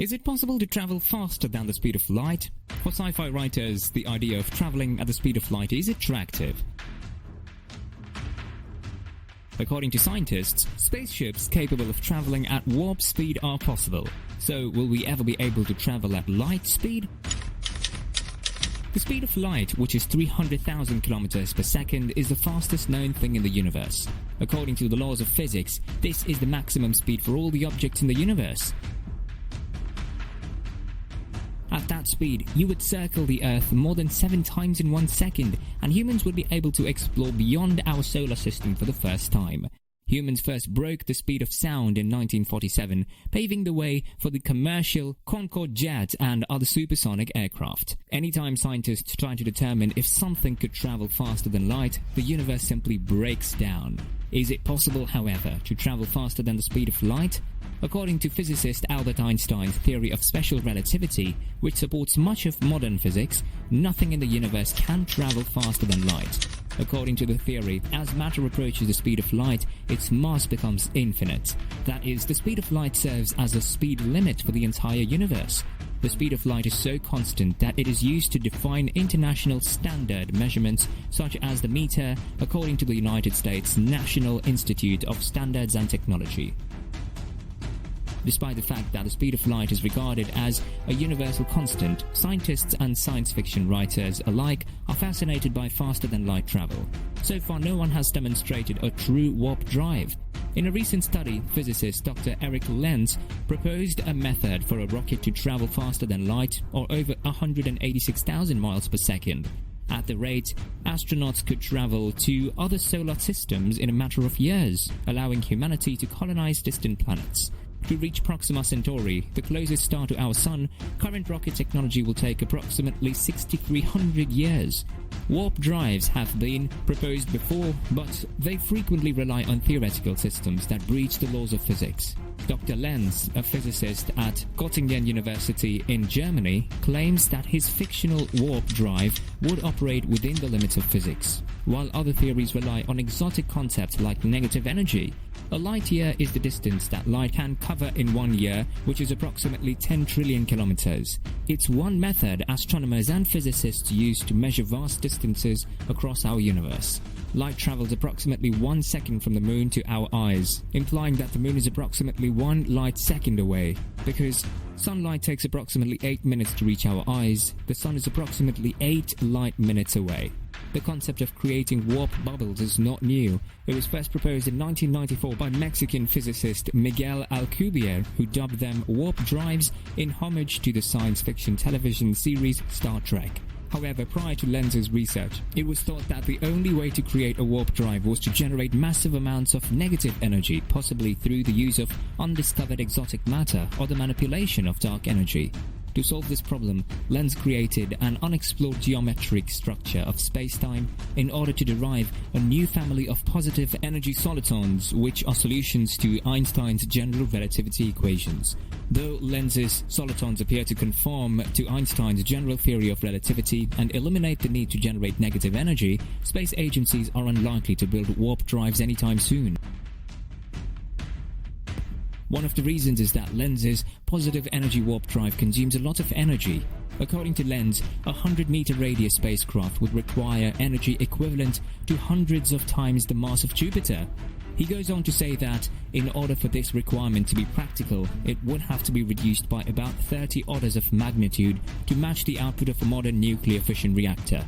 Is it possible to travel faster than the speed of light? For sci-fi writers, the idea of traveling at the speed of light is attractive. According to scientists, spaceships capable of traveling at warp speed are possible. So, will we ever be able to travel at light speed? The speed of light, which is 300,000 kilometers per second, is the fastest known thing in the universe. According to the laws of physics, this is the maximum speed for all the objects in the universe. At that speed, you would circle the Earth more than 7 times in 1 second, and humans would be able to explore beyond our solar system for the first time. Humans first broke the speed of sound in 1947, paving the way for the commercial Concorde jet and other supersonic aircraft. Anytime scientists try to determine if something could travel faster than light, the universe simply breaks down. Is it possible, however, to travel faster than the speed of light? According to physicist Albert Einstein's theory of special relativity, which supports much of modern physics, nothing in the universe can travel faster than light. According to the theory, as matter approaches the speed of light, its mass becomes infinite. That is, the speed of light serves as a speed limit for the entire universe. The speed of light is so constant that it is used to define international standard measurements such as the meter, according to the United States National Institute of Standards and Technology. Despite the fact that the speed of light is regarded as a universal constant, scientists and science fiction writers alike are fascinated by faster-than-light travel. So far, no one has demonstrated a true warp drive. In a recent study, physicist Dr. Eric Lenz proposed a method for a rocket to travel faster than light, or over 186,000 miles per second. At the rate, astronauts could travel to other solar systems in a matter of years, allowing humanity to colonize distant planets. To reach Proxima Centauri, the closest star to our Sun, current rocket technology will take approximately 6,300 years. Warp drives have been proposed before, but they frequently rely on theoretical systems that breach the laws of physics. Dr. Lenz, a physicist at Göttingen University in Germany, claims that his fictional warp drive would operate within the limits of physics, while other theories rely on exotic concepts like negative energy. A light year is the distance that light can cover in 1 year, which is approximately 10 trillion kilometers. It's one method astronomers and physicists use to measure vast distances across our universe. Light travels approximately 1 second from the moon to our eyes, implying that the moon is approximately 1 light second away. Because sunlight takes approximately 8 minutes to reach our eyes, the sun is approximately 8 light minutes away. The concept of creating warp bubbles is not new. It was first proposed in 1994 by Mexican physicist Miguel Alcubierre, who dubbed them warp drives in homage to the science fiction television series Star Trek. However, prior to Lenz's research, it was thought that the only way to create a warp drive was to generate massive amounts of negative energy, possibly through the use of undiscovered exotic matter or the manipulation of dark energy. To solve this problem, Lenz created an unexplored geometric structure of space-time in order to derive a new family of positive energy solitons, which are solutions to Einstein's general relativity equations. Though Lenz's solitons appear to conform to Einstein's general theory of relativity and eliminate the need to generate negative energy, space agencies are unlikely to build warp drives anytime soon. One of the reasons is that Lenz's positive energy warp drive consumes a lot of energy. According to Lenz, a 100-meter radius spacecraft would require energy equivalent to hundreds of times the mass of Jupiter. He goes on to say that, in order for this requirement to be practical, it would have to be reduced by about 30 orders of magnitude to match the output of a modern nuclear fission reactor.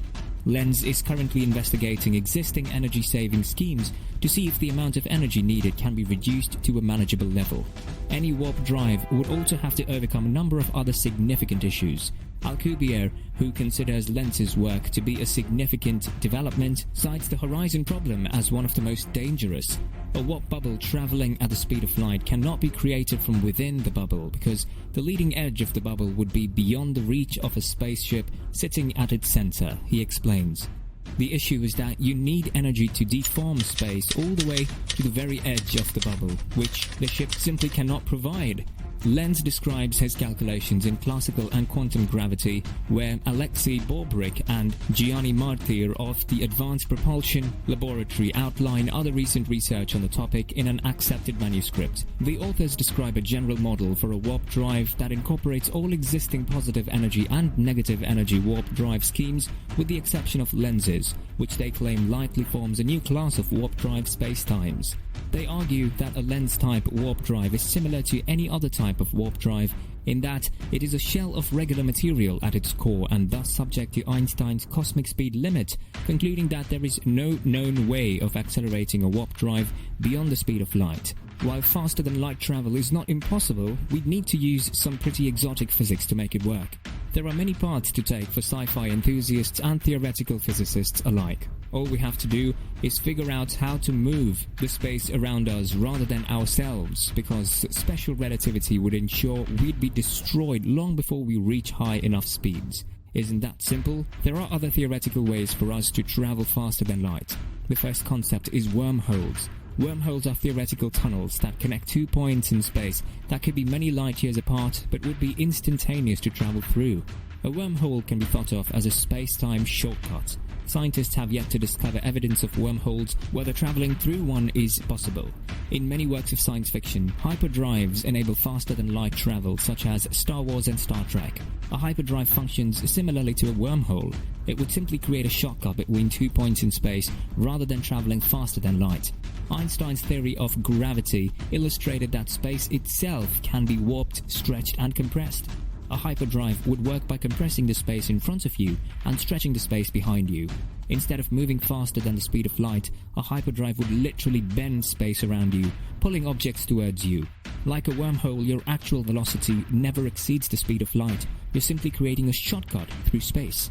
Lenz is currently investigating existing energy-saving schemes to see if the amount of energy needed can be reduced to a manageable level. Any warp drive would also have to overcome a number of other significant issues. Alcubierre, who considers Lenz's work to be a significant development, cites the horizon problem as one of the most dangerous. A warp bubble traveling at the speed of light cannot be created from within the bubble because the leading edge of the bubble would be beyond the reach of a spaceship sitting at its center, he explains. The issue is that you need energy to deform space all the way to the very edge of the bubble, which the ship simply cannot provide. Lenz describes his calculations in classical and quantum gravity, where Alexei Bobrik and Gianni Martir of the Advanced Propulsion Laboratory outline other recent research on the topic in an accepted manuscript. The authors describe a general model for a warp drive that incorporates all existing positive energy and negative energy warp drive schemes, with the exception of Lenz's, which they claim likely forms a new class of warp drive spacetimes. They argue that a Lenz-type warp drive is similar to any other type of warp drive in that it is a shell of regular material at its core and thus subject to Einstein's cosmic speed limit, concluding that there is no known way of accelerating a warp drive beyond the speed of light. While faster-than-light travel is not impossible, we'd need to use some pretty exotic physics to make it work. There are many paths to take for sci-fi enthusiasts and theoretical physicists alike. All we have to do is figure out how to move the space around us rather than ourselves, because special relativity would ensure we'd be destroyed long before we reach high enough speeds. Isn't that simple? There are other theoretical ways for us to travel faster than light. The first concept is wormholes. Wormholes are theoretical tunnels that connect 2 points in space that could be many light years apart but would be instantaneous to travel through. A wormhole can be thought of as a space-time shortcut. Scientists have yet to discover evidence of wormholes, whether traveling through one is possible. In many works of science fiction, hyperdrives enable faster-than-light travel, such as Star Wars and Star Trek. A hyperdrive functions similarly to a wormhole. It would simply create a shortcut between 2 points in space rather than traveling faster than light. Einstein's theory of gravity illustrated that space itself can be warped, stretched, and compressed. A hyperdrive would work by compressing the space in front of you and stretching the space behind you. Instead of moving faster than the speed of light, a hyperdrive would literally bend space around you, pulling objects towards you. Like a wormhole, your actual velocity never exceeds the speed of light. You're simply creating a shortcut through space.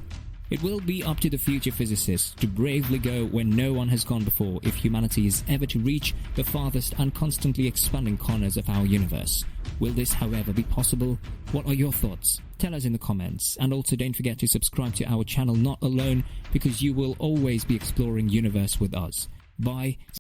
It will be up to the future physicists to bravely go where no one has gone before if humanity is ever to reach the farthest and constantly expanding corners of our universe. Will this, however, be possible? What are your thoughts? Tell us in the comments, and also don't forget to subscribe to our channel Not Alone, because you will always be exploring universe with us. Bye.